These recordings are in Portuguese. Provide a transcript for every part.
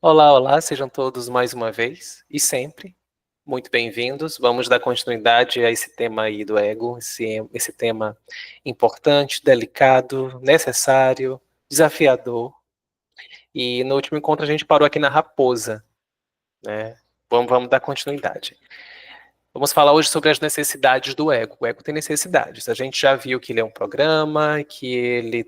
Olá, olá, sejam todos mais uma vez e sempre muito bem-vindos. Vamos dar continuidade a esse tema aí do ego, esse tema importante, delicado, necessário, desafiador. E no último encontro a gente parou aqui na raposa, né? Vamos dar continuidade. Vamos falar hoje sobre as necessidades do ego. O ego tem necessidades. A gente já viu que ele é um programa, que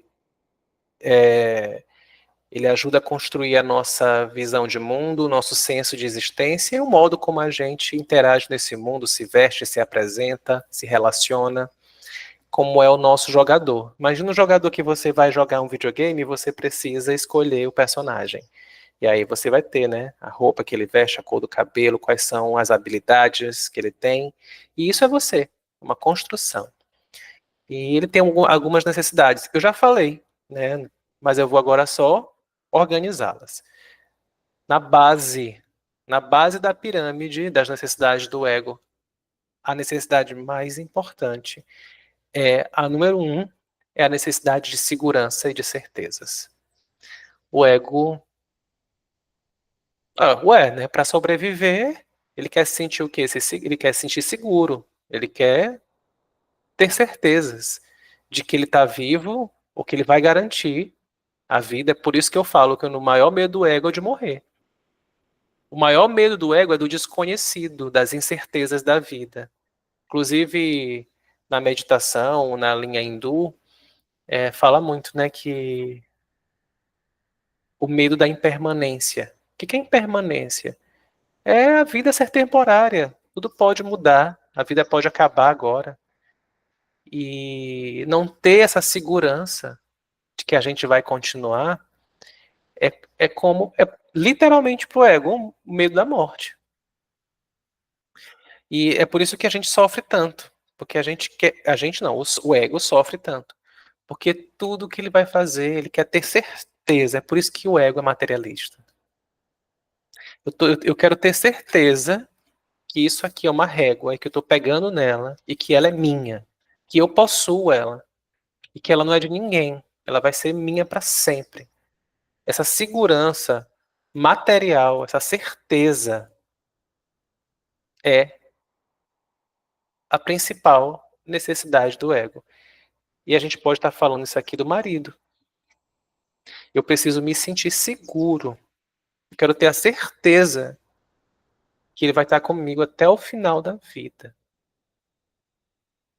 ele ajuda a construir a nossa visão de mundo, o nosso senso de existência e o modo como a gente interage nesse mundo, se veste, se apresenta, se relaciona, como é o nosso jogador. Imagina um jogador que você vai jogar um videogame e você precisa escolher o personagem. E aí você vai ter, né, a roupa que ele veste, a cor do cabelo, quais são as habilidades que ele tem. E isso é você, uma construção. E ele tem algumas necessidades. Eu já falei, né, mas eu vou agora só organizá-las. Na base, na base da pirâmide das necessidades do ego, a necessidade mais importante é a número um, é a necessidade de segurança e de certezas. O ego, né, para sobreviver, ele quer sentir o quê? Ele quer se sentir seguro, ele quer ter certezas de que ele está vivo, ou que ele vai garantir a vida. É por isso que eu falo que o maior medo do ego é de morrer. O maior medo do ego é do desconhecido, das incertezas da vida. Inclusive, na meditação, na linha hindu, fala muito, né, que o medo da impermanência. O que é impermanência? É a vida ser temporária. Tudo pode mudar, a vida pode acabar agora. E não ter essa segurança de que a gente vai continuar é como, é literalmente pro ego, o medo da morte. E é por isso que a gente sofre tanto. Porque a gente quer. A gente não, o ego sofre tanto. Porque tudo que ele vai fazer, ele quer ter certeza. É por isso que o ego é materialista. Eu quero ter certeza que isso aqui é uma régua e que eu estou pegando nela e que ela é minha. Que eu possuo ela. E que ela não é de ninguém. Ela vai ser minha para sempre. Essa segurança material, essa certeza é a principal necessidade do ego. E a gente pode estar falando isso aqui do marido. Eu preciso me sentir seguro. Eu quero ter a certeza que ele vai estar comigo até o final da vida.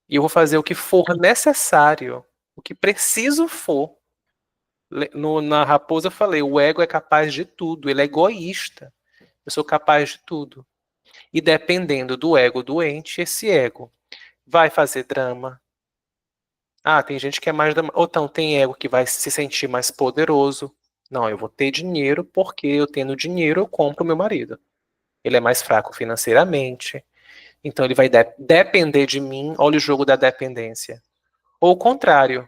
E eu vou fazer o que for necessário, o que preciso for. Na raposa eu falei, o ego é capaz de tudo, ele é egoísta. Eu sou capaz de tudo. E dependendo do ego doente, esse ego vai fazer drama. Ah, tem gente que é mais drama. Ou então tem ego que vai se sentir mais poderoso. Não, eu vou ter dinheiro porque eu tendo dinheiro eu compro meu marido. Ele é mais fraco financeiramente. Então ele vai depender de mim. Olha o jogo da dependência. Ou o contrário.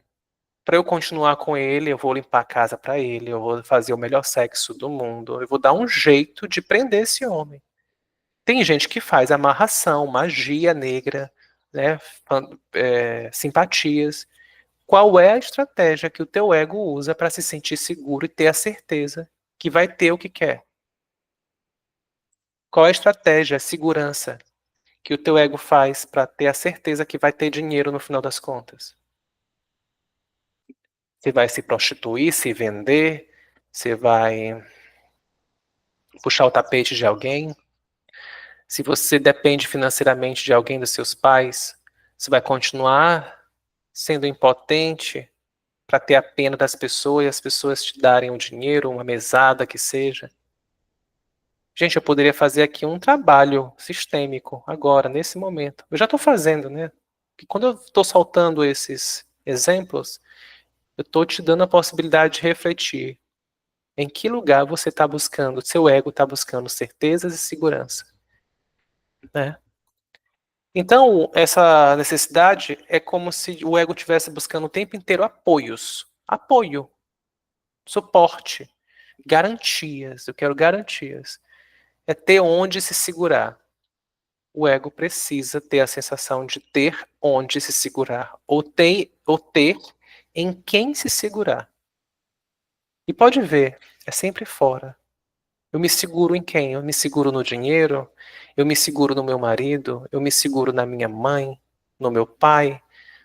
Para eu continuar com ele, eu vou limpar a casa para ele, eu vou fazer o melhor sexo do mundo, eu vou dar um jeito de prender esse homem. Tem gente que faz amarração, magia negra, né, simpatias. Qual é a estratégia que o teu ego usa para se sentir seguro e ter a certeza que vai ter o que quer? Qual é a estratégia, a segurança que o teu ego faz para ter a certeza que vai ter dinheiro no final das contas? Você vai se prostituir, se vender, você vai puxar o tapete de alguém? Se você depende financeiramente de alguém, dos seus pais, você vai continuar sendo impotente para ter a pena das pessoas e as pessoas te darem um dinheiro, uma mesada que seja? Gente, eu poderia fazer aqui um trabalho sistêmico agora, nesse momento. Eu já estou fazendo, né? E quando eu estou soltando esses exemplos, eu estou te dando a possibilidade de refletir. Em que lugar você está buscando, seu ego está buscando certezas e segurança, né? Então, essa necessidade é como se o ego estivesse buscando o tempo inteiro apoios. Apoio, suporte, garantias. Eu quero garantias. É ter onde se segurar. O ego precisa ter a sensação de ter onde se segurar, ou ter em quem se segurar. E pode ver, é sempre fora. Eu me seguro em quem? Eu me seguro no dinheiro? Eu me seguro no meu marido? Eu me seguro na minha mãe? No meu pai?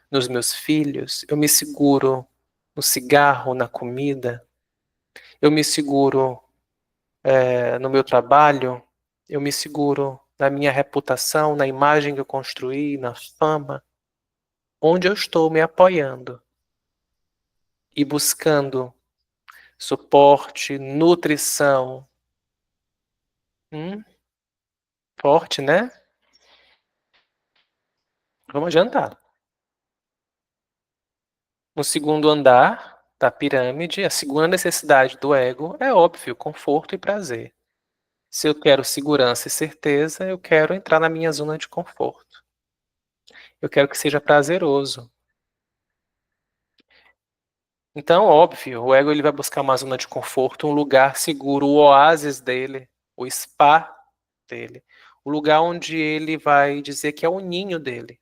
Nos meus filhos? Eu me seguro no cigarro, na comida? Eu me seguro, no meu trabalho? Eu me seguro na minha reputação, na imagem que eu construí, na fama? Onde eu estou me apoiando e buscando suporte, nutrição? Hum, forte, né? Vamos adiantar. No segundo andar da pirâmide, a segunda necessidade do ego é óbvio, conforto e prazer. Se eu quero segurança e certeza, eu quero entrar na minha zona de conforto. Eu quero que seja prazeroso. Então, óbvio, o ego ele vai buscar uma zona de conforto, um lugar seguro, o oásis dele, o spa dele, o lugar onde ele vai dizer que é o ninho dele.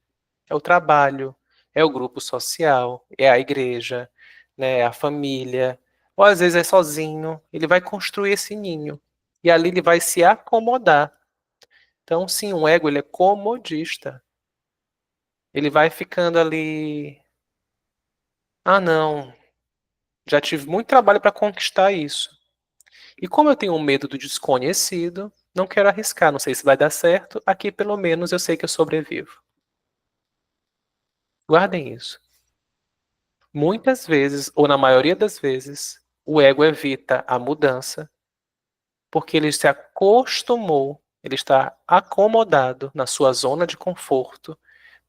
É o trabalho, é o grupo social, é a igreja, né, é a família, ou às vezes é sozinho. Ele vai construir esse ninho e ali ele vai se acomodar. Então, sim, o ego ele é comodista. Ele vai ficando ali. Ah, não, já tive muito trabalho para conquistar isso. E como eu tenho medo do desconhecido, não quero arriscar, não sei se vai dar certo. Aqui, pelo menos, eu sei que eu sobrevivo. Guardem isso. Muitas vezes, ou na maioria das vezes, o ego evita a mudança porque ele se acostumou, ele está acomodado na sua zona de conforto.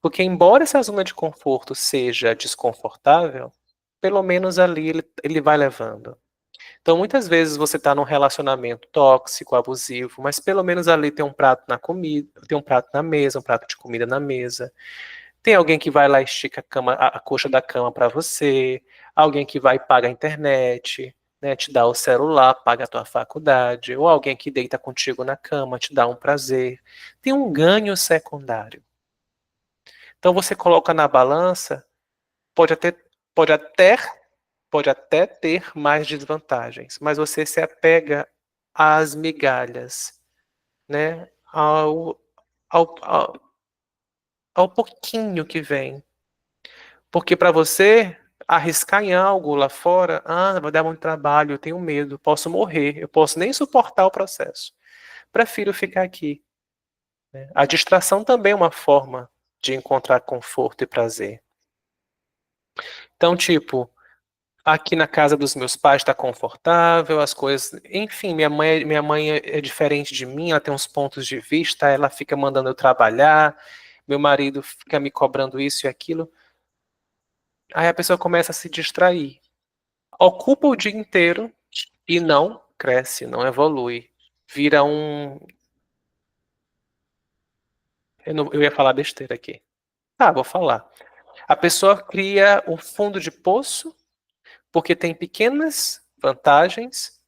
Porque, embora essa zona de conforto seja desconfortável, pelo menos ali ele vai levando. Então, muitas vezes você está num relacionamento tóxico, abusivo, mas pelo menos ali tem um prato na comida, tem um prato na mesa, um prato de comida na mesa. Tem alguém que vai lá e estica a cama, a coxa da cama para você, alguém que vai e paga a internet, né, te dá o celular, paga a tua faculdade, ou alguém que deita contigo na cama, te dá um prazer. Tem um ganho secundário. Então você coloca na balança, pode até, pode até, pode até ter mais desvantagens, mas você se apega às migalhas, né, ao pouquinho que vem. Porque para você arriscar em algo lá fora, vai dar muito trabalho, eu tenho medo, posso morrer, eu posso nem suportar o processo. Prefiro ficar aqui. Né? A distração também é uma forma de encontrar conforto e prazer. Então, tipo, aqui na casa dos meus pais está confortável, as coisas. Enfim, minha mãe é diferente de mim, ela tem uns pontos de vista, ela fica mandando eu trabalhar, meu marido fica me cobrando isso e aquilo. Aí a pessoa começa a se distrair. Ocupa o dia inteiro e não cresce, não evolui. Vira um. Eu ia falar besteira aqui. Ah, vou falar. A pessoa cria um fundo de poço porque tem pequenas vantagens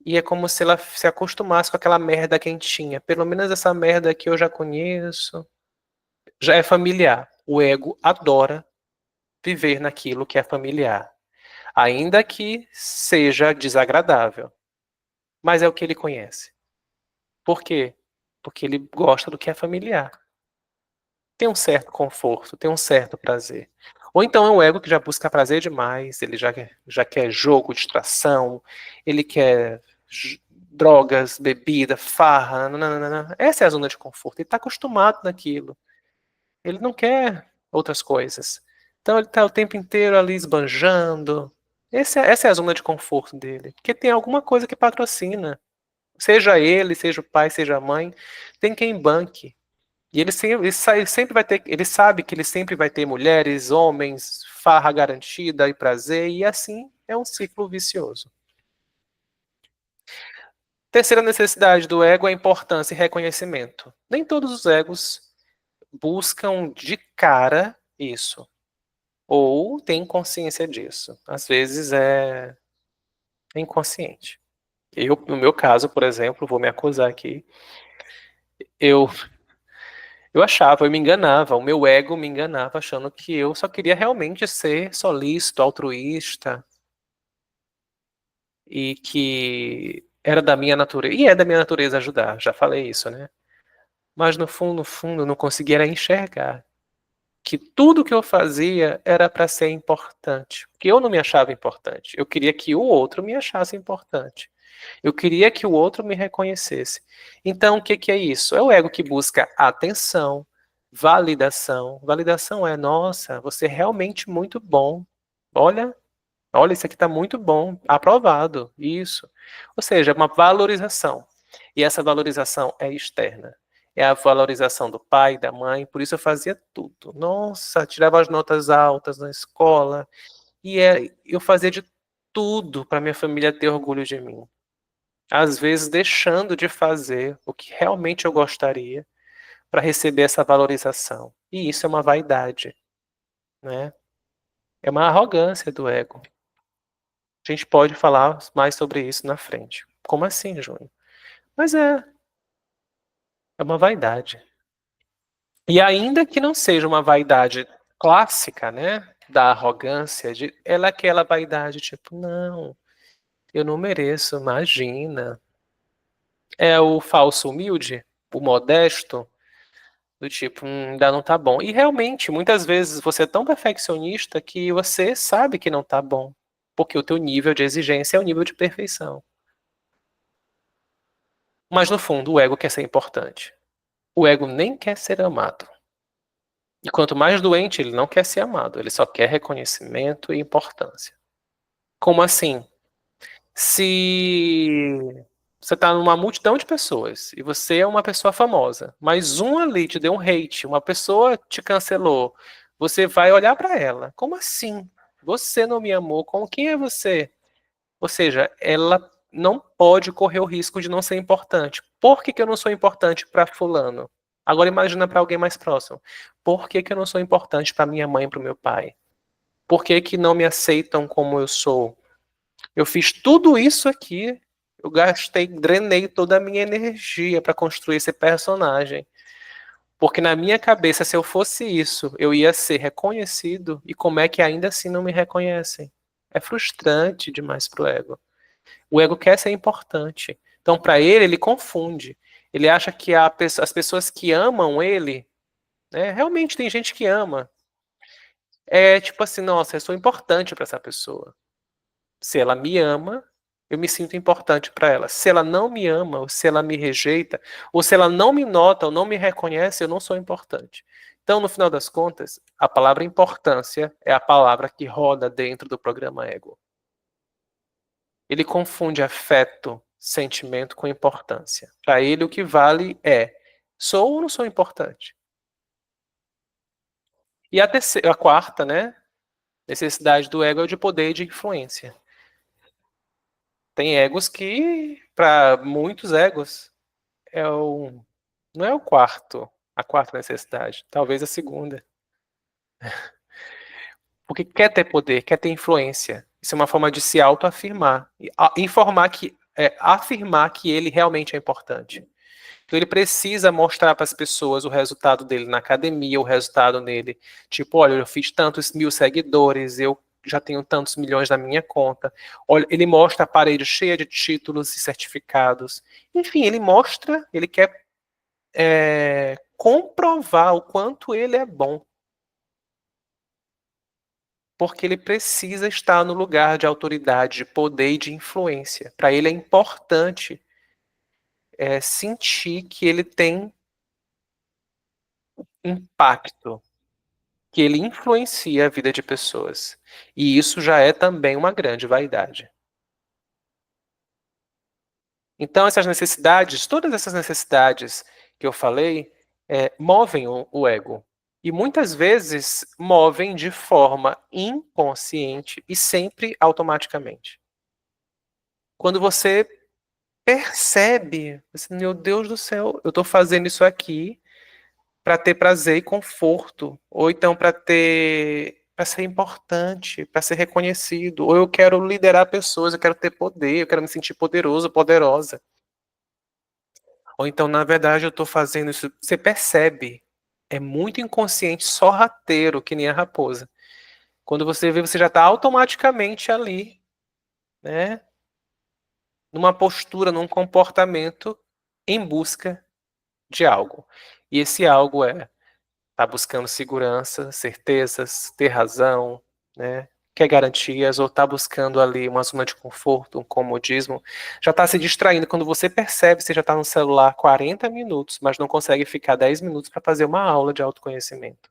e é como se ela se acostumasse com aquela merda quentinha. Pelo menos essa merda aqui eu já conheço. Já é familiar. O ego adora viver naquilo que é familiar. Ainda que seja desagradável. Mas é o que ele conhece. Por quê? Porque ele gosta do que é familiar. Tem um certo conforto, tem um certo prazer. Ou então é um ego que já busca prazer demais, ele já quer jogo, distração, ele quer drogas, bebida, farra, nananana. Essa é a zona de conforto. Ele está acostumado naquilo. Ele não quer outras coisas. Então ele está o tempo inteiro ali esbanjando. Essa é a zona de conforto dele. Porque tem alguma coisa que patrocina. Seja ele, seja o pai, seja a mãe, tem quem banque. E ele sempre vai ter, ele sabe que ele sempre vai ter mulheres, homens, farra garantida e prazer, e assim é um ciclo vicioso. Terceira necessidade do ego é importância e reconhecimento. Nem todos os egos buscam de cara isso, ou têm consciência disso. Às vezes é inconsciente. Eu, no meu caso, por exemplo, vou me acusar aqui, eu Eu achava, eu me enganava, o meu ego me enganava, achando que eu só queria realmente ser solícito, altruísta, e que Era da minha natureza, e é da minha natureza ajudar, já falei isso, né? Mas no fundo, eu não conseguia era enxergar que tudo que eu fazia era para ser importante, porque eu não me achava importante. Eu queria que o outro me achasse importante. Eu queria que o outro me reconhecesse. Então, o que que é isso? É o ego que busca atenção, validação. Validação é, nossa, você é realmente muito bom. Olha, olha, isso aqui está muito bom, aprovado, isso. Ou seja, uma valorização. E essa valorização é externa. É a valorização do pai, da mãe, por isso eu fazia tudo. Nossa, tirava as notas altas na escola, eu fazia de tudo para minha família ter orgulho de mim. Às vezes deixando de fazer o que realmente eu gostaria para receber essa valorização. E isso é uma vaidade, né? É uma arrogância do ego. A gente pode falar mais sobre isso na frente. Como assim, Júnior? Mas é uma vaidade. E ainda que não seja uma vaidade clássica, né? Da arrogância, ela é aquela vaidade tipo, não, eu não mereço, imagina. É o falso humilde, o modesto, do tipo, ainda não tá bom. E realmente, muitas vezes você é tão perfeccionista que você sabe que não tá bom, porque o teu nível de exigência é o nível de perfeição. Mas no fundo, o ego quer ser importante. O ego nem quer ser amado. E quanto mais doente, ele não quer ser amado, ele só quer reconhecimento e importância. Como assim? Se você está numa multidão de pessoas e você é uma pessoa famosa, mas um ali te deu um hate, uma pessoa te cancelou, você vai olhar para ela. Como assim? Você não me amou? Com quem é você? Ou seja, ela não pode correr o risco de não ser importante. Por que que eu não sou importante para fulano? Agora imagina para alguém mais próximo. Por que que eu não sou importante para minha mãe e para o meu pai? Por que que não me aceitam como eu sou? Eu fiz tudo isso aqui, eu gastei, drenei toda a minha energia para construir esse personagem. Porque na minha cabeça, se eu fosse isso, eu ia ser reconhecido, e como é que ainda assim não me reconhecem? É frustrante demais pro ego. O ego quer ser importante. Então, para ele, ele confunde. Ele acha que as pessoas que amam ele, né, realmente tem gente que ama. É tipo assim, nossa, eu sou importante para essa pessoa. Se ela me ama, eu me sinto importante para ela. Se ela não me ama, ou se ela me rejeita, ou se ela não me nota ou não me reconhece, eu não sou importante. Então, no final das contas, a palavra importância é a palavra que roda dentro do programa ego. Ele confunde afeto, sentimento com importância. Para ele, o que vale é: sou ou não sou importante? E a quarta, né? Necessidade do ego é o de poder e de influência. Tem egos que, para muitos egos, é o, não é a quarta necessidade, talvez a segunda. Porque quer ter poder, quer ter influência. Isso é uma forma de se autoafirmar. Afirmar que ele realmente é importante. Então ele precisa mostrar para as pessoas o resultado dele na academia, o resultado dele. Tipo, olha, eu fiz tantos mil seguidores, eu já tenho tantos milhões na minha conta. Olha, ele mostra a parede cheia de títulos e certificados. Enfim, ele mostra, ele quer comprovar o quanto ele é bom. Porque ele precisa estar no lugar de autoridade, de poder e de influência. Para ele é importante sentir que ele tem impacto, que ele influencia a vida de pessoas. E isso já é também uma grande vaidade. Então, essas necessidades, todas essas necessidades que eu falei, movem o ego. E muitas vezes movem de forma inconsciente e sempre automaticamente. Quando você percebe, assim, meu Deus do céu, eu estou fazendo isso aqui para ter prazer e conforto, ou então para ser importante, para ser reconhecido, ou eu quero liderar pessoas, eu quero ter poder, eu quero me sentir poderoso, poderosa. Ou então, na verdade, eu estou fazendo isso. Você percebe, é muito inconsciente, sorrateiro, que nem a raposa. Quando você vê, você já está automaticamente ali, né? numa postura, num comportamento em busca de algo. E esse algo tá buscando segurança, certezas, ter razão, né? Quer garantias, ou tá buscando ali uma zona de conforto, um comodismo, já tá se distraindo. Quando você percebe, você já tá no celular 40 minutos, mas não consegue ficar 10 minutos para fazer uma aula de autoconhecimento.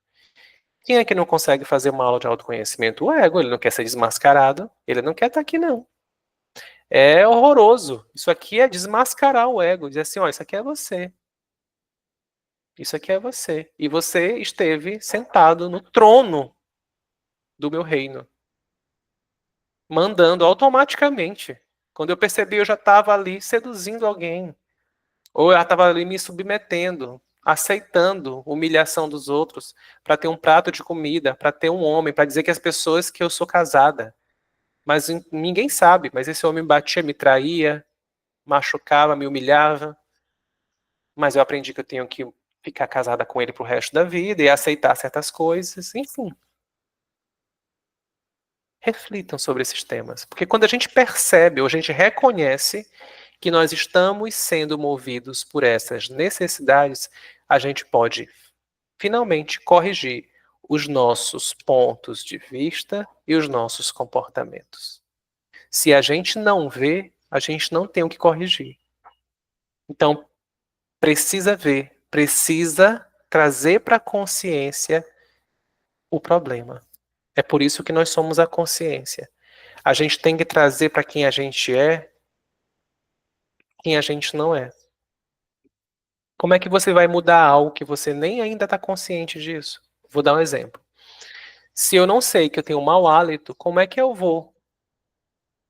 Quem é que não consegue fazer uma aula de autoconhecimento? O ego, ele não quer ser desmascarado, ele não quer estar aqui, não. É horroroso. Isso aqui é desmascarar o ego, dizer assim, ó, isso aqui é você. Isso aqui é você. E você esteve sentado no trono do meu reino, mandando automaticamente. Quando eu percebi, eu já estava ali seduzindo alguém. Ou eu estava ali me submetendo, aceitando humilhação dos outros, para ter um prato de comida, para ter um homem, para dizer que as pessoas que eu sou casada. Mas ninguém sabe, mas esse homem batia, me traía, machucava, me humilhava. Mas eu aprendi que eu tenho que ficar casada com ele pro resto da vida e aceitar certas coisas, enfim. Reflitam sobre esses temas, porque quando a gente percebe ou a gente reconhece que nós estamos sendo movidos por essas necessidades, a gente pode finalmente corrigir os nossos pontos de vista e os nossos comportamentos. Se a gente não vê, a gente não tem o que corrigir. Então, precisa ver, precisa trazer para a consciência o problema. É por isso que nós somos a consciência. A gente tem que trazer para quem a gente não é. Como é que você vai mudar algo que você nem ainda está consciente disso? Vou dar um exemplo. Se eu não sei que eu tenho um mau hálito, como é que eu vou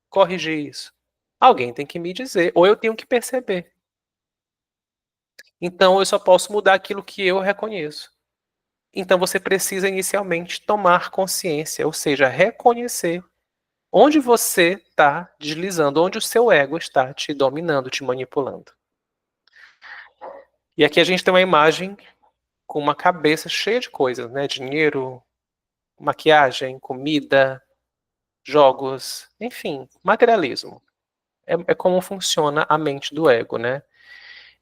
corrigir isso? Alguém tem que me dizer, ou eu tenho que perceber. Então eu só posso mudar aquilo que eu reconheço. Então você precisa inicialmente tomar consciência, ou seja, reconhecer onde você está deslizando, onde o seu ego está te dominando, te manipulando. E aqui a gente tem uma imagem com uma cabeça cheia de coisas, né? Dinheiro, maquiagem, comida, jogos, enfim, materialismo. É como funciona a mente do ego, né?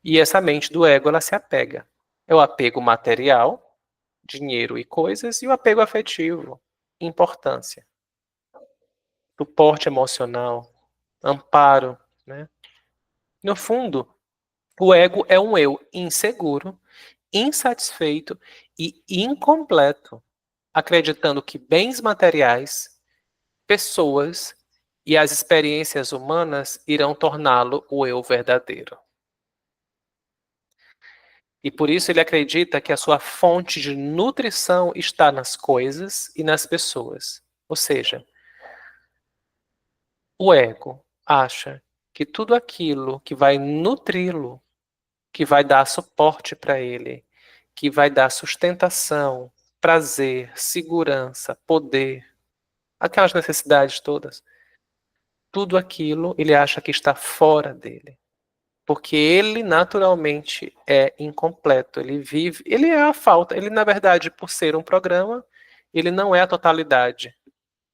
E essa mente do ego, ela se apega. É o apego material, dinheiro e coisas, e o apego afetivo, importância, suporte emocional, amparo, né? No fundo, o ego é um eu inseguro, insatisfeito e incompleto, acreditando que bens materiais, pessoas e as experiências humanas irão torná-lo o eu verdadeiro. E por isso ele acredita que a sua fonte de nutrição está nas coisas e nas pessoas. Ou seja, o ego acha que tudo aquilo que vai nutri-lo, que vai dar suporte para ele, que vai dar sustentação, prazer, segurança, poder, aquelas necessidades todas, tudo aquilo ele acha que está fora dele. Porque ele naturalmente é incompleto, ele vive, ele é a falta, ele na verdade, por ser um programa, ele não é a totalidade,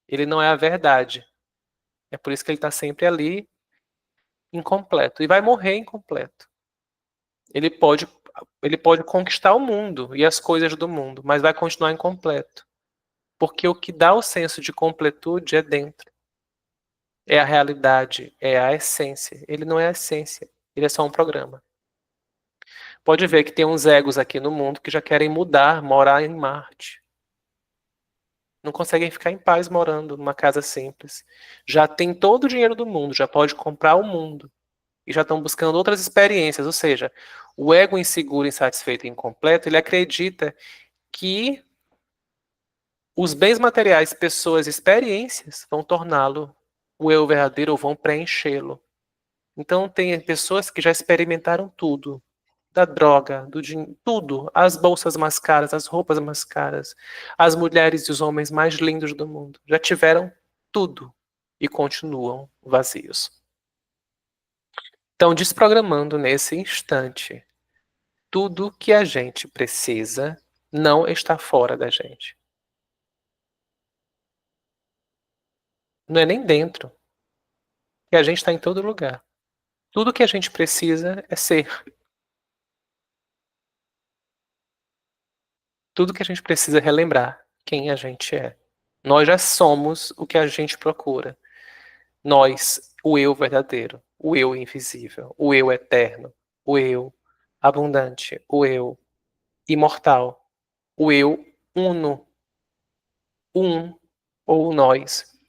ele não é a verdade. É por isso que ele está sempre ali, incompleto, e vai morrer incompleto. Ele pode, ele pode conquistar o mundo e as coisas do mundo, mas vai continuar incompleto. Porque o que dá o senso de completude é dentro. É a realidade, é a essência. Ele não é a essência, ele é só um programa. Pode ver que tem uns egos aqui no mundo que já querem mudar, morar em Marte. Não conseguem ficar em paz morando numa casa simples. Já tem todo o dinheiro do mundo, já pode comprar o mundo. E já estão buscando outras experiências. Ou seja, o ego inseguro, insatisfeito e incompleto, ele acredita que os bens materiais, pessoas, experiências vão torná-lo o eu verdadeiro ou vão preenchê-lo. Então tem pessoas que já experimentaram tudo, da droga, do dinheiro, tudo, as bolsas mais caras, as roupas mais caras, as mulheres e os homens mais lindos do mundo, já tiveram tudo e continuam vazios. Então, desprogramando nesse instante, tudo que a gente precisa não está fora da gente. Não é nem dentro, que a gente está em todo lugar. Tudo que a gente precisa é ser. Tudo que a gente precisa é relembrar quem a gente é. Nós já somos o que a gente procura. Nós, o eu verdadeiro, o eu invisível, o eu eterno, o eu abundante, o eu imortal, o eu uno, um ou nós.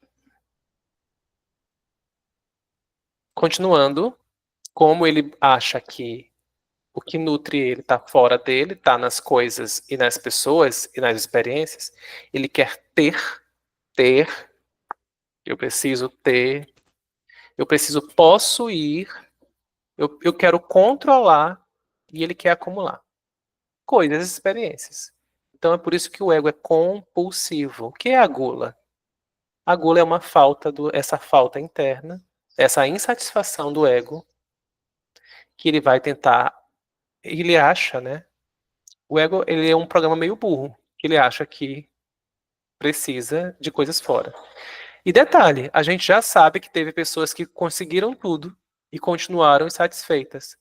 Continuando, como ele acha que o que nutre ele está fora dele, está nas coisas e nas pessoas e nas experiências, ele quer ter, eu preciso ter, eu preciso possuir, eu quero controlar e ele quer acumular coisas, experiências. Então é por isso que o ego é compulsivo. O que é a gula? A gula é uma falta essa falta interna, essa insatisfação do ego que ele vai tentar, ele acha, né? O ego, ele é um programa meio burro, que ele acha que precisa de coisas fora. E detalhe, a gente já sabe que teve pessoas que conseguiram tudo e continuaram insatisfeitas.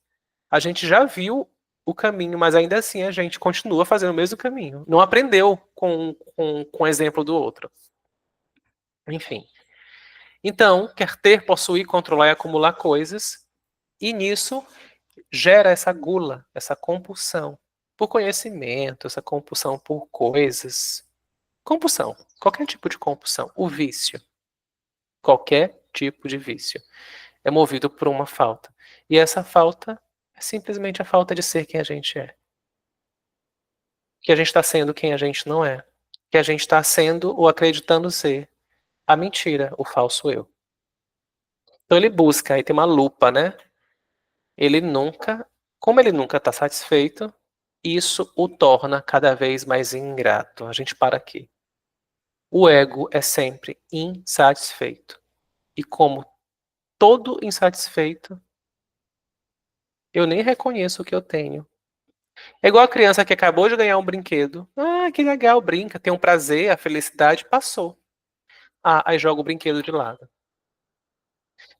A gente já viu o caminho, mas ainda assim a gente continua fazendo o mesmo caminho. Não aprendeu com o exemplo do outro. Enfim. Então, quer ter, possuir, controlar e acumular coisas, e nisso gera essa gula, essa compulsão por conhecimento, essa compulsão por coisas. Compulsão, qualquer tipo de compulsão. O vício, qualquer tipo de vício, é movido por uma falta. E essa falta é simplesmente a falta de ser quem a gente é. Que a gente está sendo quem a gente não é. Que a gente está sendo ou acreditando ser a mentira, o falso eu. Então ele busca, aí tem uma lupa, né? Ele nunca, como ele nunca está satisfeito, isso o torna cada vez mais ingrato. A gente para aqui. O ego é sempre insatisfeito. E como todo insatisfeito, eu nem reconheço o que eu tenho. É igual a criança que acabou de ganhar um brinquedo. Ah, que legal, brinca, tem um prazer, a felicidade passou. Ah, aí joga o brinquedo de lado.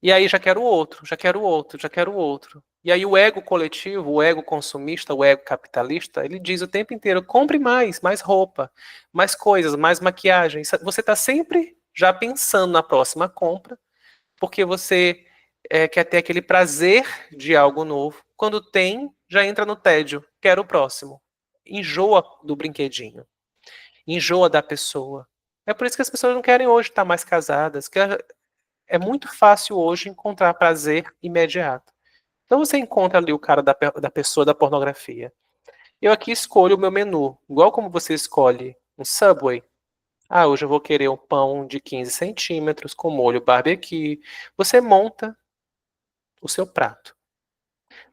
E aí já quero outro, já quero outro, já quero outro. E aí o ego coletivo, o ego consumista, o ego capitalista, ele diz o tempo inteiro: compre mais roupa, mais coisas, mais maquiagem. Você está sempre já pensando na próxima compra, porque você quer ter aquele prazer de algo novo. Quando tem, já entra no tédio, quero o próximo. Enjoa do brinquedinho, enjoa da pessoa. É por isso que as pessoas não querem hoje estar mais casadas, que é muito fácil hoje encontrar prazer imediato. Então você encontra ali o cara da pessoa da pornografia. Eu aqui escolho o meu menu, igual como você escolhe um Subway. Ah, hoje eu vou querer um pão de 15 centímetros com molho barbecue. Você monta o seu prato.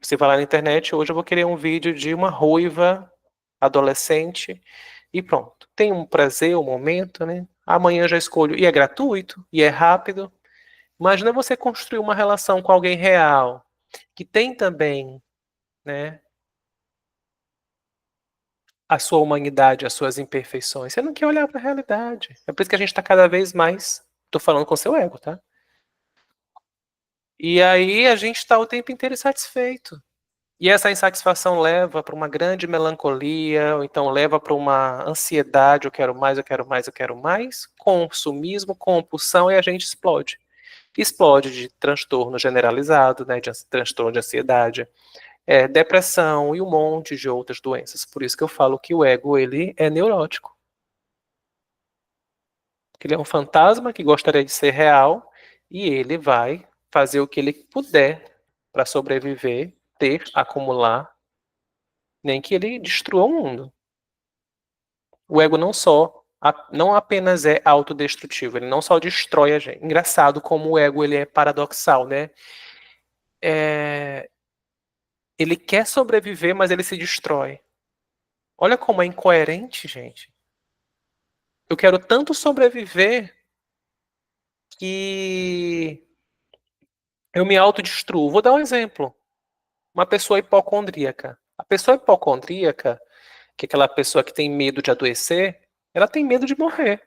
Você vai lá na internet, hoje eu vou querer um vídeo de uma ruiva adolescente e pronto. Tem um prazer, um momento, né? Amanhã eu já escolho, e é gratuito, e é rápido. Imagina você construir uma relação com alguém real, que tem também, né, a sua humanidade, as suas imperfeições. Você não quer olhar para a realidade. É por isso que a gente está cada vez mais. Tô falando com seu ego, tá? E aí a gente está o tempo inteiro insatisfeito. E essa insatisfação leva para uma grande melancolia, ou então leva para uma ansiedade, eu quero mais, eu quero mais, eu quero mais, consumismo, compulsão, e a gente explode. Explode de transtorno generalizado, né, de transtorno de ansiedade, depressão e um monte de outras doenças. Por isso que eu falo que o ego, ele é neurótico. Ele é um fantasma que gostaria de ser real e ele vai fazer o que ele puder para sobreviver, ter, acumular, nem que ele destrua o mundo. O ego não apenas é autodestrutivo, ele não só destrói a gente. Engraçado como o ego ele é paradoxal, né? Ele quer sobreviver, mas ele se destrói. Olha como é incoerente, gente. Eu quero tanto sobreviver que eu me autodestruo. Vou dar um exemplo. Uma pessoa hipocondríaca. A pessoa hipocondríaca, que é aquela pessoa que tem medo de adoecer, ela tem medo de morrer.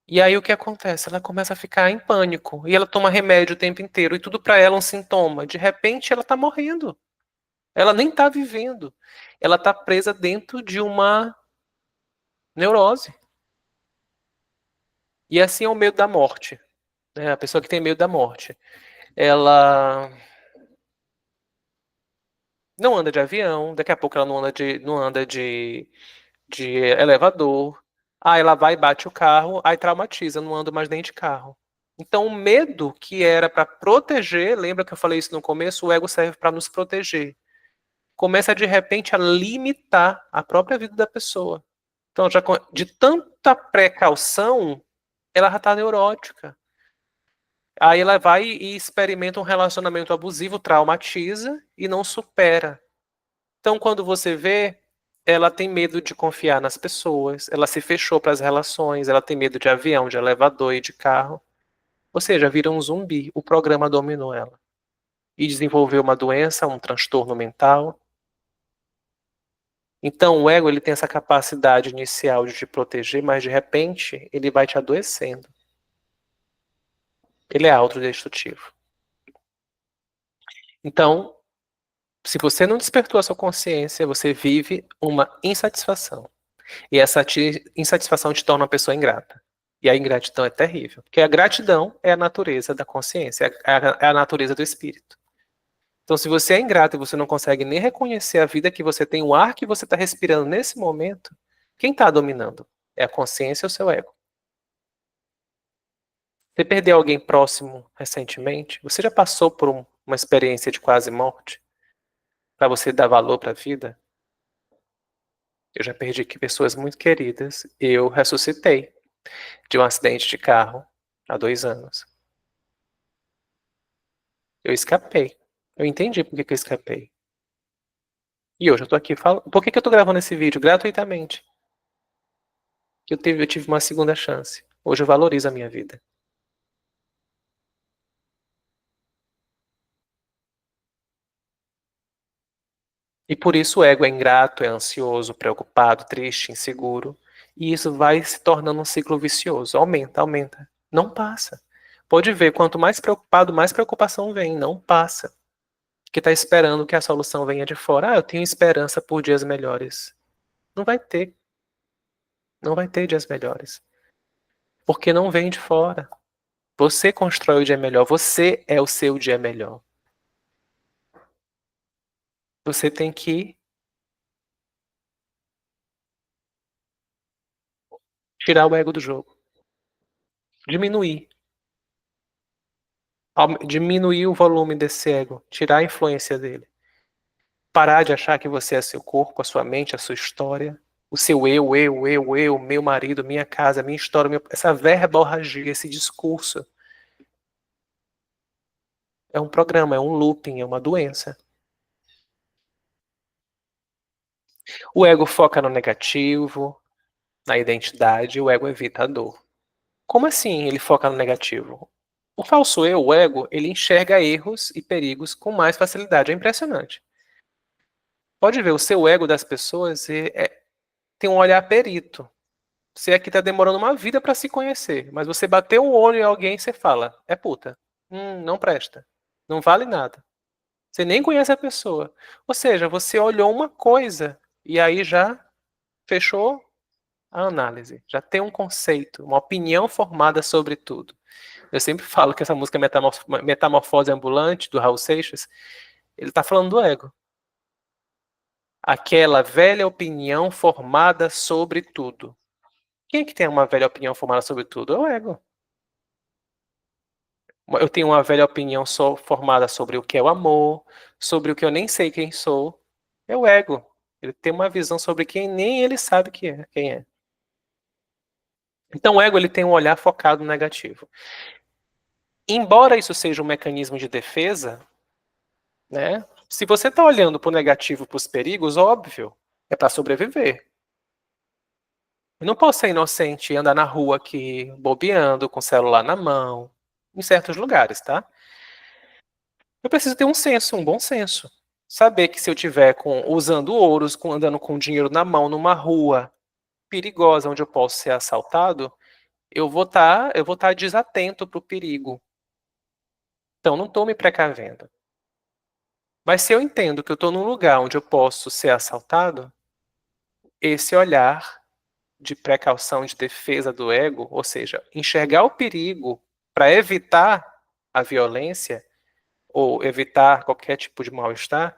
E aí o que acontece? Ela começa a ficar em pânico. E ela toma remédio o tempo inteiro. E tudo para ela é um sintoma. De repente ela tá morrendo. Ela nem tá vivendo. Ela tá presa dentro de uma neurose. E assim é o medo da morte. Né? A pessoa que tem medo da morte. Ela não anda de avião. Daqui a pouco ela não anda de elevador. Aí ela vai e bate o carro, aí traumatiza, não anda mais nem de carro. Então, o medo que era para proteger, lembra que eu falei isso no começo? O ego serve para nos proteger. Começa de repente a limitar a própria vida da pessoa. Então, de tanta precaução, ela já está neurótica. Aí ela vai e experimenta um relacionamento abusivo, traumatiza e não supera. Então, quando você vê, ela tem medo de confiar nas pessoas, ela se fechou para as relações, ela tem medo de avião, de elevador e de carro. Ou seja, vira um zumbi. O programa dominou ela. E desenvolveu uma doença, um transtorno mental. Então, o ego ele tem essa capacidade inicial de te proteger, mas de repente ele vai te adoecendo. Ele é autodestrutivo. Então, se você não despertou a sua consciência, você vive uma insatisfação. E essa insatisfação te torna uma pessoa ingrata. E a ingratidão é terrível. Porque a gratidão é a natureza da consciência, é a natureza do espírito. Então, se você é ingrato e você não consegue nem reconhecer a vida que você tem, o ar que você está respirando nesse momento, quem está dominando? É a consciência ou o seu ego? Você perdeu alguém próximo recentemente? Você já passou por uma experiência de quase morte? Para você dar valor para a vida? Eu já perdi aqui pessoas muito queridas. Eu ressuscitei de um acidente de carro há 2 anos. Eu escapei. Eu entendi por que que eu escapei. E hoje eu tô aqui falando. Por que que eu tô gravando esse vídeo gratuitamente? Que eu tive uma segunda chance. Hoje eu valorizo a minha vida. E por isso o ego é ingrato, é ansioso, preocupado, triste, inseguro. E isso vai se tornando um ciclo vicioso. Aumenta, aumenta. Não passa. Pode ver, quanto mais preocupado, mais preocupação vem. Não passa. Que está esperando que a solução venha de fora. Ah, eu tenho esperança por dias melhores. Não vai ter. Não vai ter dias melhores. Porque não vem de fora. Você constrói o dia melhor. Você é o seu dia melhor. Você tem que tirar o ego do jogo. Diminuir. Diminuir o volume desse ego. Tirar a influência dele. Parar de achar que você é seu corpo, a sua mente, a sua história. O seu eu, meu marido, minha casa, minha história, essa verborragia, esse discurso. É um programa, é um looping, é uma doença. O ego foca no negativo, na identidade, o ego evita a dor. Como assim ele foca no negativo? O falso eu, o ego, ele enxerga erros e perigos com mais facilidade. É impressionante. Pode ver, o seu ego das pessoas tem um olhar perito. Você aqui tá demorando uma vida para se conhecer, mas você bateu o olho em alguém e você fala, é puta. Não presta. Não vale nada. Você nem conhece a pessoa. Ou seja, você olhou uma coisa e aí já fechou a análise. Já tem um conceito, uma opinião formada sobre tudo. Eu sempre falo que essa música Metamorfose Ambulante, do Raul Seixas, ele está falando do ego. Aquela velha opinião formada sobre tudo. Quem é que tem uma velha opinião formada sobre tudo? É o ego. Eu tenho uma velha opinião só formada sobre o que é o amor, sobre o que eu nem sei quem sou. É o ego. Ele tem uma visão sobre quem nem ele sabe quem é. Então o ego ele tem um olhar focado no negativo. Embora isso seja um mecanismo de defesa, né? Se você está olhando para o negativo, para os perigos, óbvio, é para sobreviver. Eu não posso ser inocente e andar na rua aqui, bobeando, com o celular na mão, em certos lugares, tá? Eu preciso ter um senso, um bom senso. Saber que se eu tiver usando ouros, andando com dinheiro na mão, numa rua perigosa, onde eu posso ser assaltado, eu vou estar desatento para o perigo. Então, não estou me precavendo. Mas se eu entendo que eu estou num lugar onde eu posso ser assaltado, esse olhar de precaução, de defesa do ego, ou seja, enxergar o perigo para evitar a violência ou evitar qualquer tipo de mal-estar,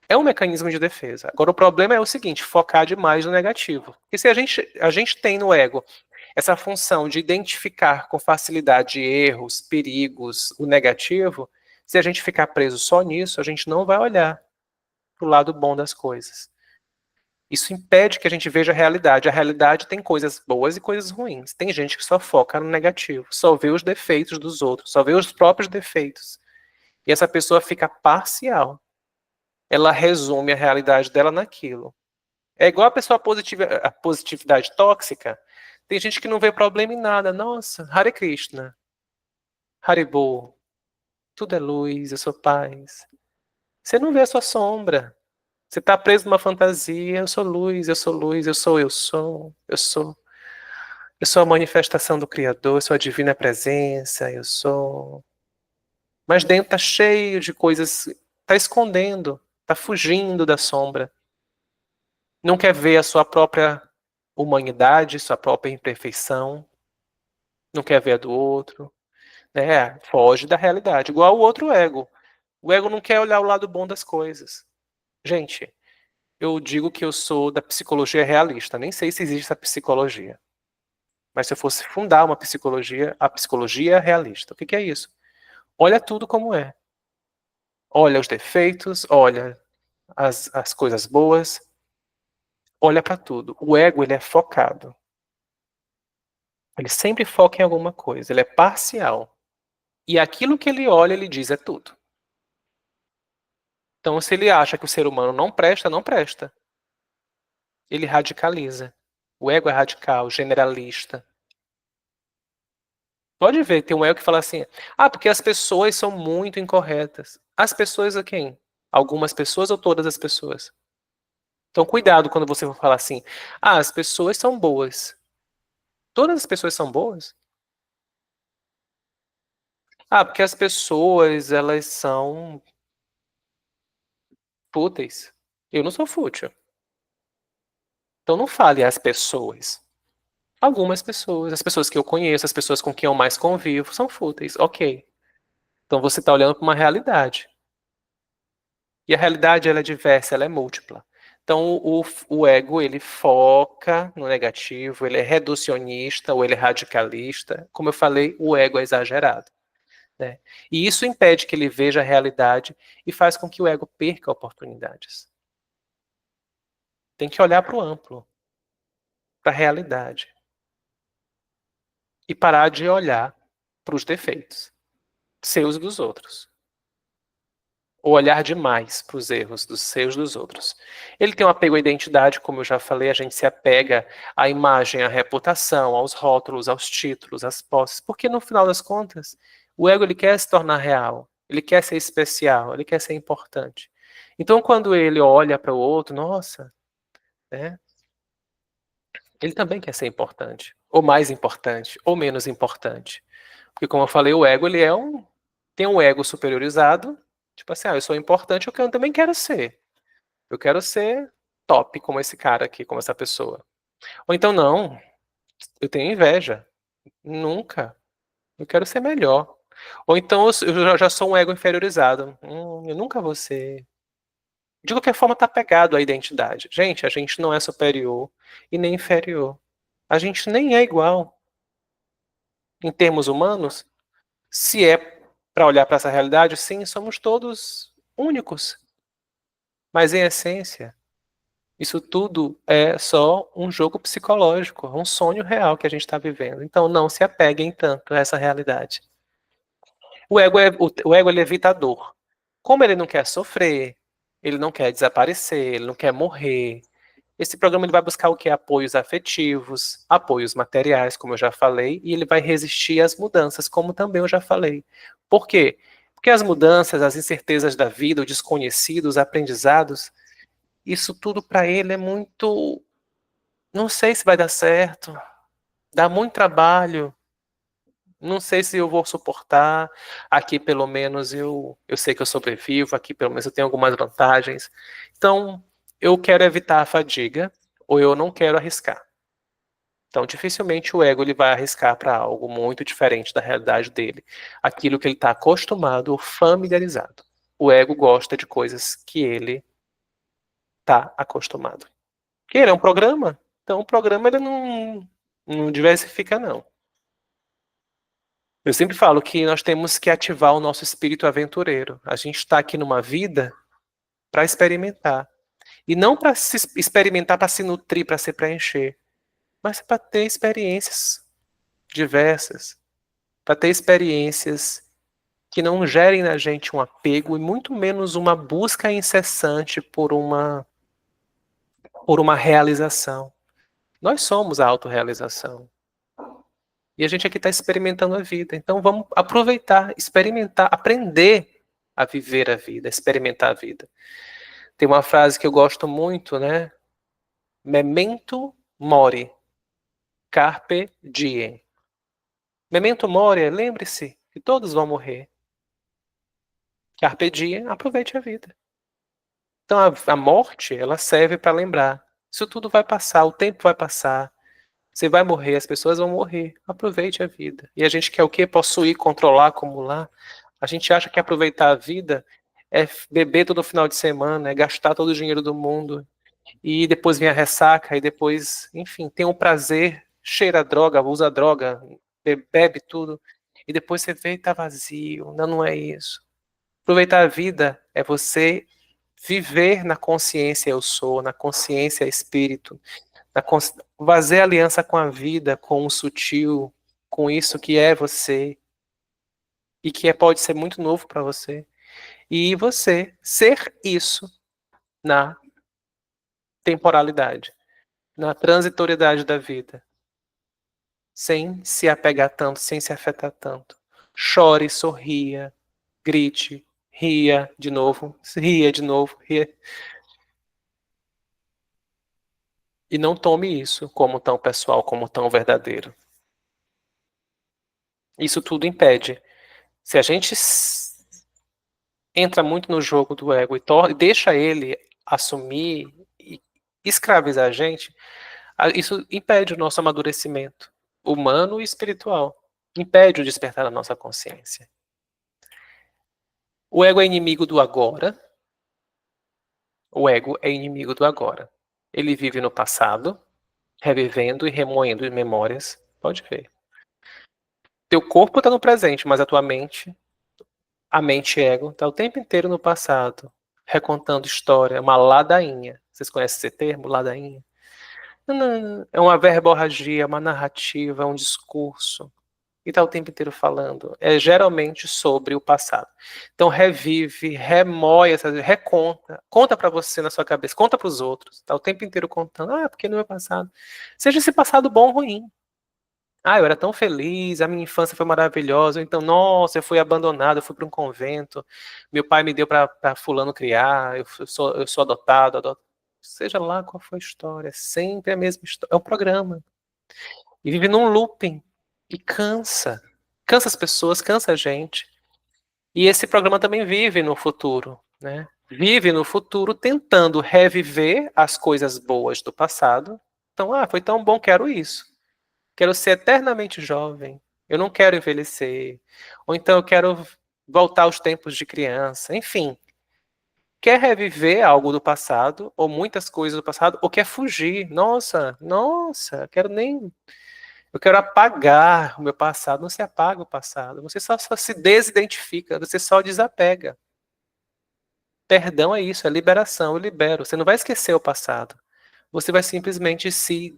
é um mecanismo de defesa. Agora, o problema é o seguinte, focar demais no negativo. Porque se a gente tem no ego essa função de identificar com facilidade erros, perigos, o negativo, se a gente ficar preso só nisso, a gente não vai olhar para o lado bom das coisas. Isso impede que a gente veja a realidade. A realidade tem coisas boas e coisas ruins. Tem gente que só foca no negativo, só vê os defeitos dos outros, só vê os próprios defeitos. E essa pessoa fica parcial. Ela resume a realidade dela naquilo. É igual a pessoa positiva, a positividade tóxica. Tem gente que não vê problema em nada. Nossa, Hare Krishna, Haribo, tudo é luz, eu sou paz. Você não vê a sua sombra. Você está preso numa fantasia. Eu sou luz, eu sou luz, eu sou, eu sou, eu sou. Eu sou a manifestação do Criador, eu sou a divina presença, eu sou. Mas dentro está cheio de coisas, está escondendo, está fugindo da sombra. Não quer ver a sua própria humanidade, sua própria imperfeição, não quer ver a do outro, né? Foge da realidade, igual o outro ego. O ego não quer olhar o lado bom das coisas. Gente, eu digo que eu sou da psicologia realista, nem sei se existe essa psicologia. Mas se eu fosse fundar uma psicologia, a psicologia realista. O que que é isso? Olha tudo como é. Olha os defeitos, olha as coisas boas, olha para tudo. O ego, ele é focado. Ele sempre foca em alguma coisa, ele é parcial. E aquilo que ele olha, ele diz é tudo. Então, se ele acha que o ser humano não presta, não presta. Ele radicaliza. O ego é radical, generalista. Pode ver, tem um ego que fala assim: ah, porque as pessoas são muito incorretas. As pessoas a quem? Algumas pessoas ou todas as pessoas? Então, cuidado quando você for falar assim: ah, as pessoas são boas. Todas as pessoas são boas? Ah, porque as pessoas, elas são fúteis. Eu não sou fútil. Então não fale as pessoas. Algumas pessoas, as pessoas que eu conheço, as pessoas com quem eu mais convivo, são fúteis. Ok. Então você está olhando para uma realidade. E a realidade, ela é diversa, ela é múltipla. Então o ego, ele foca no negativo, ele é reducionista ou ele é radicalista. Como eu falei, o ego é exagerado. Né? E isso impede que ele veja a realidade e faz com que o ego perca oportunidades. Tem que olhar para o amplo, para a realidade. E parar de olhar para os defeitos, seus e dos outros. Ou olhar demais para os erros dos seus e dos outros. Ele tem um apego à identidade, como eu já falei, a gente se apega à imagem, à reputação, aos rótulos, aos títulos, às posses, porque no final das contas, o ego ele quer se tornar real, ele quer ser especial, ele quer ser importante. Então, quando ele olha para o outro, nossa, né, ele também quer ser importante, ou mais importante, ou menos importante. Porque, como eu falei, o ego ele tem um ego superiorizado, tipo assim, eu sou importante, eu também quero ser. Eu quero ser top como esse cara aqui, como essa pessoa. Ou então, não, eu tenho inveja. Nunca. Eu quero ser melhor. Ou então, eu já sou um ego inferiorizado. Eu nunca vou ser. De qualquer forma, tá pegado à identidade. Gente, a gente não é superior e nem inferior. A gente nem é igual. Em termos humanos, se é para olhar para essa realidade, sim, somos todos únicos. Mas em essência, isso tudo é só um jogo psicológico, um sonho real que a gente está vivendo. Então não se apeguem tanto a essa realidade. O ego ele evita a dor. Como ele não quer sofrer, ele não quer desaparecer, ele não quer morrer. Esse programa ele vai buscar o que? Apoios afetivos, apoios materiais, como eu já falei, e ele vai resistir às mudanças, como também eu já falei. Por quê? Porque as mudanças, as incertezas da vida, o desconhecido, os aprendizados, isso tudo para ele é muito. Não sei se vai dar certo. dá muito trabalho, não sei se eu vou suportar, aqui pelo menos eu sei que eu sobrevivo, aqui pelo menos eu tenho algumas vantagens. Então, eu quero evitar a fadiga, ou eu não quero arriscar. Então, dificilmente o ego ele vai arriscar para algo muito diferente da realidade dele, aquilo que ele está acostumado ou familiarizado. O ego gosta de coisas que ele está acostumado. Que ele é um programa, então o programa ele não diversifica, não. Eu sempre falo que nós temos que ativar o nosso espírito aventureiro. A gente está aqui numa vida para experimentar. E não para se experimentar, para se nutrir, para se preencher, mas para ter experiências diversas, para ter experiências que não gerem na gente um apego e muito menos uma busca incessante por uma realização. Nós somos a autorrealização. E a gente aqui está experimentando a vida. Então vamos aproveitar, experimentar, aprender a viver a vida, a experimentar a vida. Tem uma frase que eu gosto muito, né? Memento mori, carpe diem. Memento mori, lembre-se que todos vão morrer. Carpe diem, aproveite a vida. Então a morte, ela serve para lembrar. Isso tudo vai passar, o tempo vai passar. Você vai morrer, as pessoas vão morrer. Aproveite a vida. E a gente quer o quê? Possuir, controlar, acumular. A gente acha que aproveitar a vida é beber todo final de semana, é gastar todo o dinheiro do mundo. E depois vem a ressaca, e depois, enfim, tem o prazer, cheira a droga, usa a droga, bebe tudo. E depois você vê e tá vazio. Não, não é isso. Aproveitar a vida é você viver na consciência eu sou, na consciência espírito, fazer aliança com a vida, com o sutil, com isso que é você e que pode ser muito novo para você. E você ser isso na temporalidade, na transitoriedade da vida, sem se apegar tanto, sem se afetar tanto. Chore, sorria, grite, ria de novo, ria. E não tome isso como tão pessoal, como tão verdadeiro. Isso tudo impede. Se a gente entra muito no jogo do ego e deixa ele assumir e escravizar a gente, isso impede o nosso amadurecimento humano e espiritual. Impede o despertar da nossa consciência. O ego é inimigo do agora. O ego é inimigo do agora. Ele vive no passado, revivendo e remoendo memórias. Pode ver. Teu corpo está no presente, mas a mente ego, está o tempo inteiro no passado, recontando história, uma ladainha. Vocês conhecem esse termo, ladainha? Não, é uma verborragia, uma narrativa, um discurso. E está o tempo inteiro falando. É geralmente sobre o passado. Então revive, remoe, reconta. Conta para você na sua cabeça, conta para os outros. Está o tempo inteiro contando. Ah, porque no meu passado. Seja esse passado bom ou ruim. Ah, eu era tão feliz, a minha infância foi maravilhosa. Então, nossa, eu fui abandonado, eu fui para um convento. Meu pai me deu para fulano criar. Eu sou adotado. Seja lá qual for a história, é sempre a mesma história. É um programa. E vive num looping. E cansa. Cansa as pessoas, cansa a gente. E esse programa também vive no futuro, né? Vive no futuro tentando reviver as coisas boas do passado. Então, foi tão bom, quero isso. Quero ser eternamente jovem. Eu não quero envelhecer. Ou então eu quero voltar aos tempos de criança. Enfim, quer reviver algo do passado, ou muitas coisas do passado, ou quer fugir. Nossa, nossa, quero nem. Eu quero apagar o meu passado. Não se apaga o passado. Você só se desidentifica, você só desapega. Perdão é isso, é liberação. Eu libero. Você não vai esquecer o passado. Você vai simplesmente se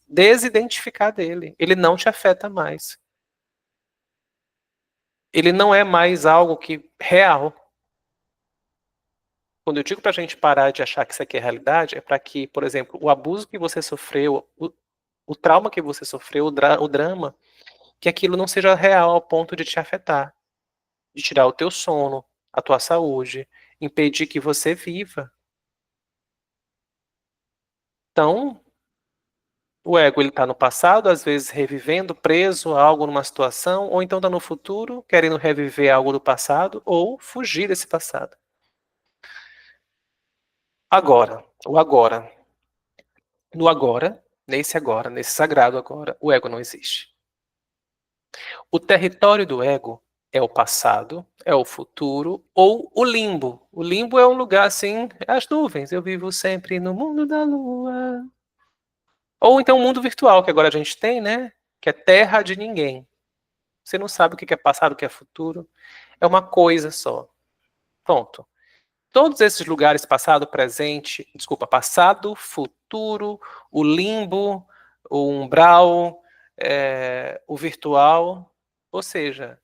desidentificar dele. Ele não te afeta mais. Ele não é mais algo que real. Quando eu digo para a gente parar de achar que isso aqui é realidade, é para que, por exemplo, o abuso que você sofreu, o trauma que você sofreu, o drama, que aquilo não seja real ao ponto de te afetar, de tirar o teu sono, a tua saúde, impedir que você viva. Então, O ego, ele tá no passado, às vezes revivendo, preso a algo numa situação, ou então tá no futuro, querendo reviver algo do passado, ou fugir desse passado. Agora, o agora. No agora, nesse sagrado agora, o ego não existe. O território do ego é o passado, é o futuro ou o limbo. O limbo é um lugar assim, as nuvens. Eu vivo sempre no mundo da lua. Ou então o mundo virtual que agora a gente tem, né? Que é terra de ninguém. Você não sabe o que é passado, o que é futuro. É uma coisa só. Pronto. Todos esses lugares, passado, presente, desculpa, passado, futuro, o limbo, o umbral, o virtual, ou seja,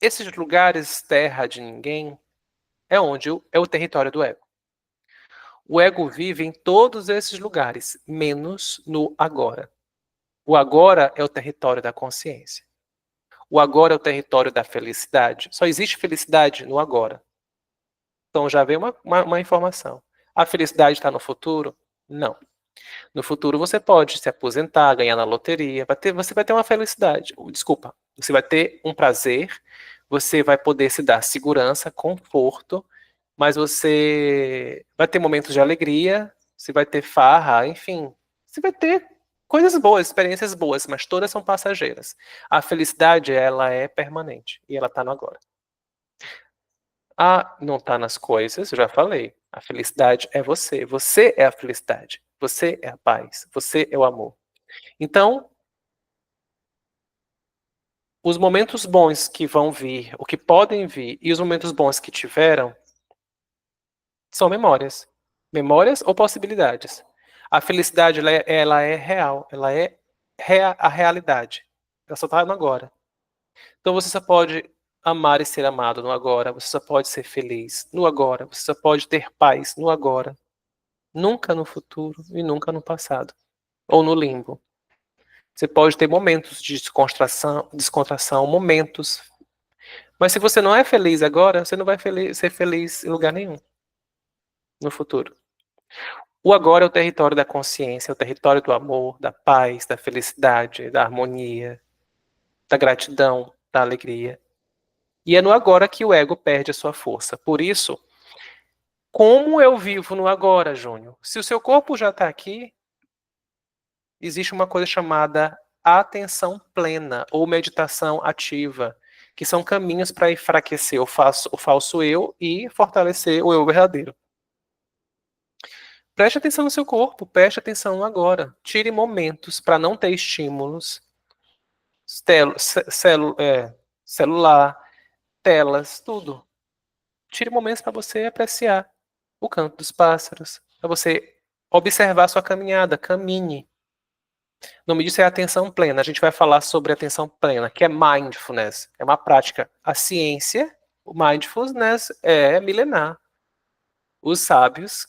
esses lugares, terra de ninguém, é onde é o território do ego. O ego vive em todos esses lugares, menos no agora. O agora é o território da consciência. O agora é o território da felicidade. Só existe felicidade no agora. Então já veio uma informação. A felicidade está no futuro? Não. No futuro você pode se aposentar, ganhar na loteria, você vai ter uma felicidade. Desculpa, você vai ter um prazer, você vai poder se dar segurança, conforto, mas você vai ter momentos de alegria, você vai ter farra, enfim, você vai ter coisas boas, experiências boas, mas todas são passageiras. A felicidade, ela é permanente e ela está no agora. Ah, não está nas coisas, eu já falei. A felicidade é você. Você é a felicidade. Você é a paz. Você é o amor. Então, os momentos bons que vão vir, o que podem vir, e os momentos bons que tiveram, são memórias. Memórias ou possibilidades. A felicidade, ela é real. Ela é a realidade. Ela só está no agora. Então, você só pode amar e ser amado no agora. Você só pode ser feliz no agora. Você só pode ter paz no agora. Nunca no futuro e nunca no passado. Ou no limbo. Você pode ter momentos de descontração, momentos. Mas se você não é feliz agora, você não vai ser feliz em lugar nenhum no futuro. O agora é o território da consciência, é o território do amor, da paz, da felicidade, da harmonia, da gratidão, da alegria. E é no agora que o ego perde a sua força. Por isso, como eu vivo no agora, Júnior? Se o seu corpo já está aqui, existe uma coisa chamada atenção plena ou meditação ativa, que são caminhos para enfraquecer o falso eu e fortalecer o eu verdadeiro. Preste atenção no seu corpo, preste atenção no agora. Tire momentos para não ter estímulos, celular, telas, tudo. Tire momentos para você apreciar o canto dos pássaros, para você observar sua caminhada, caminhe. O nome disso é atenção plena. A gente vai falar sobre atenção plena, que é mindfulness. É uma prática. A ciência, o mindfulness é milenar. Os sábios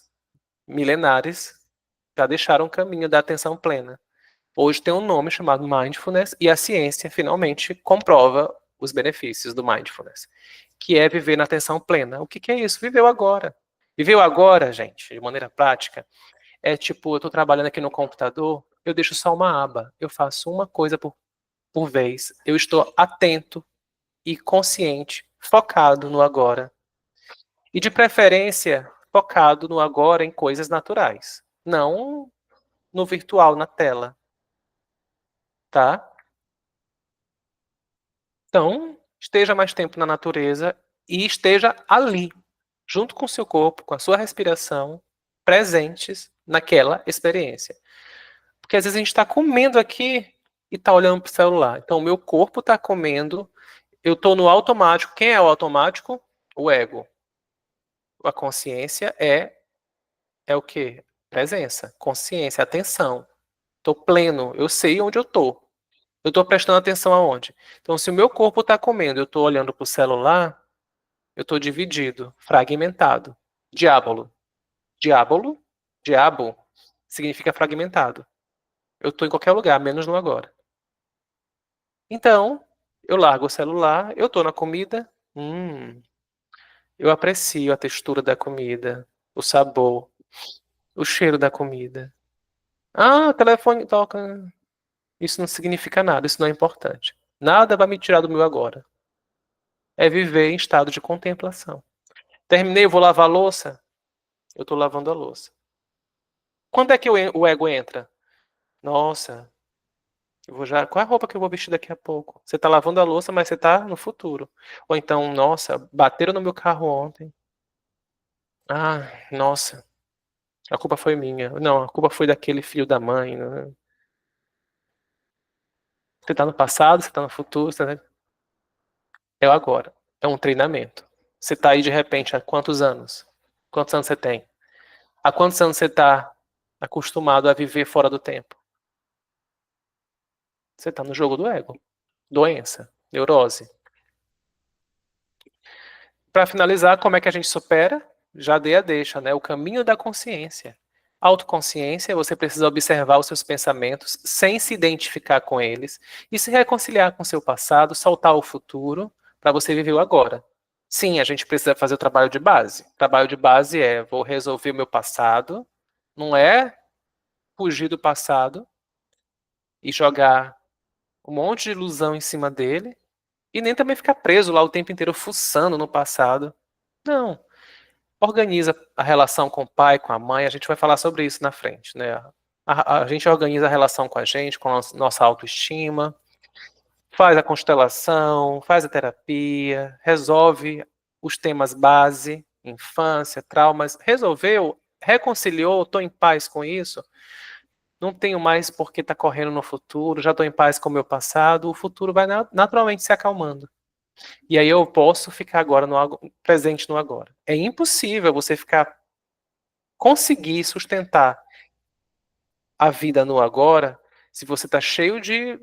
milenares já deixaram o caminho da atenção plena. Hoje tem um nome chamado mindfulness e a ciência finalmente comprova os benefícios do mindfulness, que é viver na atenção plena. O que é isso? Viveu agora. Viveu agora, gente, de maneira prática, é tipo, eu estou trabalhando aqui no computador, eu deixo só uma aba, eu faço uma coisa por vez, eu estou atento e consciente, focado no agora. E de preferência, focado no agora em coisas naturais, não no virtual, na tela, tá? Então, esteja mais tempo na natureza e esteja ali, junto com o seu corpo, com a sua respiração, presentes naquela experiência. Porque às vezes a gente está comendo aqui e está olhando para o celular. Então, o meu corpo está comendo, eu estou no automático. Quem é o automático? O ego. A consciência é o quê? Presença, consciência, atenção. Estou pleno, eu sei onde eu estou. Eu estou prestando atenção aonde? Então, se o meu corpo está comendo, eu estou olhando para o celular, eu estou dividido, fragmentado. Diábolo. Diábolo, diabo, significa fragmentado. Eu estou em qualquer lugar, menos no agora. Então, eu largo o celular, eu estou na comida, eu aprecio a textura da comida, o sabor, o cheiro da comida. Ah, o telefone toca. Isso não significa nada, isso não é importante. Nada vai me tirar do meu agora. É viver em estado de contemplação. Terminei, eu vou lavar a louça? Eu tô lavando a louça. Quando é que o ego entra? Nossa, eu vou já. Qual é a roupa que eu vou vestir daqui a pouco? Você tá lavando a louça, mas você tá no futuro. Ou então, nossa, bateram no meu carro ontem. Ah, nossa, a culpa foi minha. Não, a culpa foi daquele filho da mãe, né? Você tá no passado, você tá no futuro, é o agora. É um treinamento. Você tá aí de repente há quantos anos? Quantos anos você tem? Há quantos anos você está acostumado a viver fora do tempo? Você está no jogo do ego. Doença, neurose. Para finalizar, como é que a gente supera? Já dei a deixa, né? O caminho da consciência. Autoconsciência, você precisa observar os seus pensamentos sem se identificar com eles e se reconciliar com o seu passado, soltar o futuro para você viver o agora. Sim, a gente precisa fazer o trabalho de base. O trabalho de base é: vou resolver o meu passado, não é fugir do passado e jogar um monte de ilusão em cima dele e nem também ficar preso lá o tempo inteiro fuçando no passado. Não. Organiza a relação com o pai, com a mãe, a gente vai falar sobre isso na frente, né? A gente organiza a relação com a gente, com a nossa autoestima, faz a constelação, faz a terapia, resolve os temas base, infância, traumas, resolveu, reconciliou, estou em paz com isso, não tenho mais por que estar correndo no futuro, já estou em paz com o meu passado, o futuro vai naturalmente se acalmando. E aí eu posso ficar agora presente no agora. É impossível você conseguir sustentar a vida no agora se você está cheio de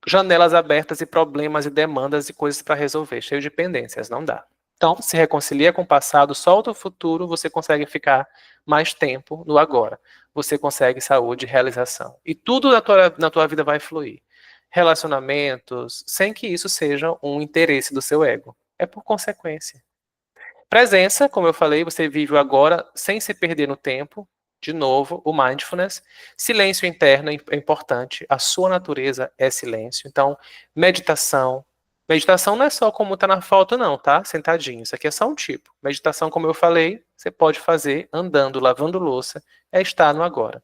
janelas abertas e problemas e demandas e coisas para resolver, cheio de pendências, não dá. Então, se reconcilia com o passado, solta o futuro, você consegue ficar mais tempo no agora. Você consegue saúde e realização. E tudo na tua vida vai fluir. Relacionamentos, sem que isso seja um interesse do seu ego. É por consequência. Presença, como eu falei, você vive o agora sem se perder no tempo. De novo, o mindfulness. Silêncio interno é importante. A sua natureza é silêncio. Então, meditação. Meditação não é só como está na foto, não, tá? Sentadinho. Isso aqui é só um tipo. Meditação, como eu falei, você pode fazer andando, lavando louça. É estar no agora.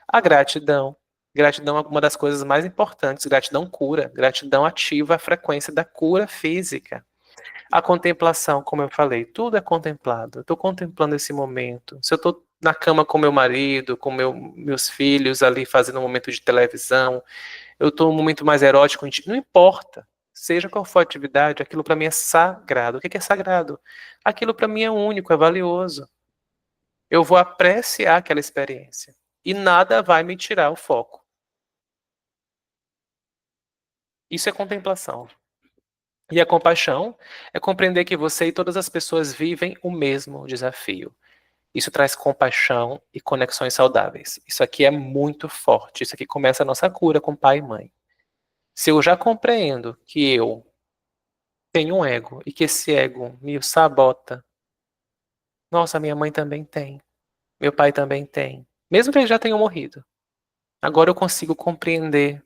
A gratidão. Gratidão é uma das coisas mais importantes. Gratidão cura. Gratidão ativa a frequência da cura física. A contemplação, como eu falei, tudo é contemplado. Eu estou contemplando esse momento. Se eu estou na cama com meu marido, com meus filhos ali fazendo um momento de televisão, eu estou num momento mais erótico, não importa. Seja qual for a atividade, aquilo para mim é sagrado. O que é sagrado? Aquilo para mim é único, é valioso. Eu vou apreciar aquela experiência. E nada vai me tirar o foco. Isso é contemplação. E a compaixão é compreender que você e todas as pessoas vivem o mesmo desafio. Isso traz compaixão e conexões saudáveis. Isso aqui é muito forte. Isso aqui começa a nossa cura com pai e mãe. Se eu já compreendo que eu tenho um ego e que esse ego me sabota, nossa, minha mãe também tem, meu pai também tem, mesmo que eles já tenham morrido. Agora eu consigo compreender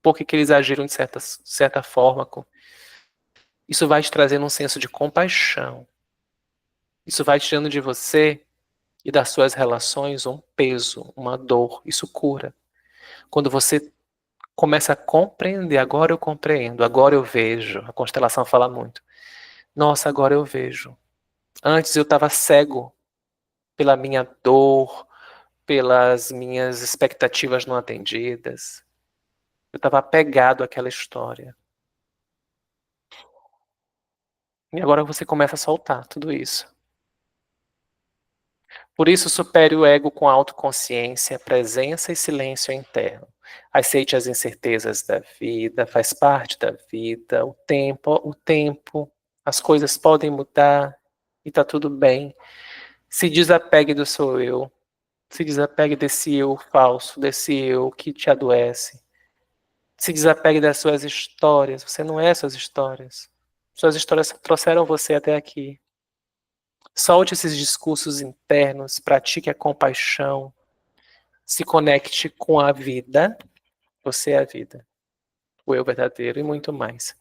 por que eles agiram de certa forma. Isso vai te trazendo um senso de compaixão. Isso vai tirando de você e das suas relações um peso, uma dor. Isso cura. Quando você começa a compreender, agora eu compreendo, agora eu vejo. A constelação fala muito. Nossa, agora eu vejo. Antes eu estava cego pela minha dor, pelas minhas expectativas não atendidas. Eu estava apegado àquela história. E agora você começa a soltar tudo isso. Por isso, supere o ego com autoconsciência, presença e silêncio interno. Aceite as incertezas da vida, faz parte da vida, o tempo, as coisas podem mudar e tá tudo bem. Se desapegue do seu eu, se desapegue desse eu falso, desse eu que te adoece. Se desapegue das suas histórias, você não é suas histórias. Suas histórias trouxeram você até aqui. Solte esses discursos internos, pratique a compaixão. Se conecte com a vida. Você é a vida. O eu verdadeiro e muito mais.